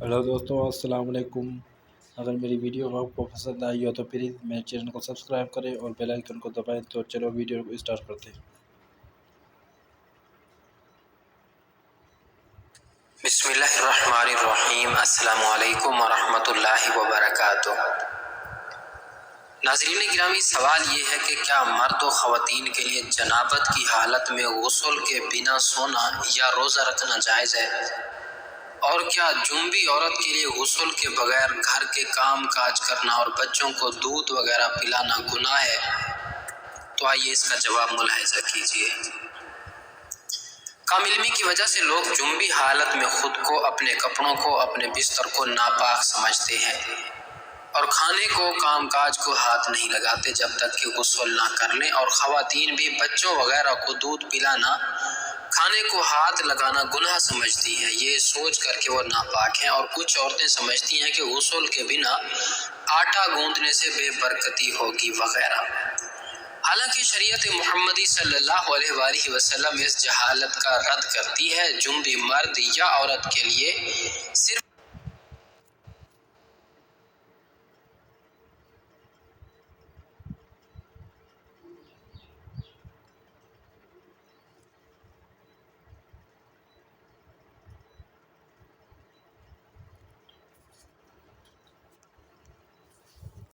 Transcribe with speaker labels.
Speaker 1: Hello دوستو، السلام علیکم۔ اگر میری ویڈیو آپ کو پسند آئی ہو تو پلیز میرے چینل کو سبسکرائب کریں اور بیل آئیکن کو دبائیں۔ تو چلو ویڈیو کو اسٹارٹ کرتے ہیں۔
Speaker 2: بسم اللہ الرحمن الرحیم۔ السلام علیکم ورحمۃ اللہ وبرکاتہ۔ ناظرین گرامی، سوال یہ ہے کہ کیا مرد و خواتین کے لیے جنابت کی حالت میں غسل کے بنا سونا یا روزہ رکھنا جائز ہے؟ اور کیا جنبی عورت کے لیے غسل کے بغیر گھر کے کام کاج کرنا اور بچوں کو دودھ وغیرہ پلانا گناہ ہے؟ تو آئیے اس کا جواب ملاحظہ کیجیے۔ کم علمی کی وجہ سے لوگ جنبی حالت میں خود کو، اپنے کپڑوں کو، اپنے بستر کو ناپاک سمجھتے ہیں اور کھانے کو، کام کاج کو ہاتھ نہیں لگاتے جب تک کہ غسل نہ کر لیں، اور خواتین بھی بچوں وغیرہ کو دودھ پلانا، کھانے کو ہاتھ لگانا گناہ سمجھتی ہیں، یہ سوچ کر کہ وہ ناپاک ہیں، اور کچھ عورتیں سمجھتی ہیں کہ غسل کے بنا آٹا گوندنے سے بے برکتی ہوگی وغیرہ۔ حالانکہ شریعت محمدی صلی اللہ علیہ وآلہ وسلم اس جہالت کا رد کرتی ہے۔ جنبی مرد یا عورت کے لیے صرف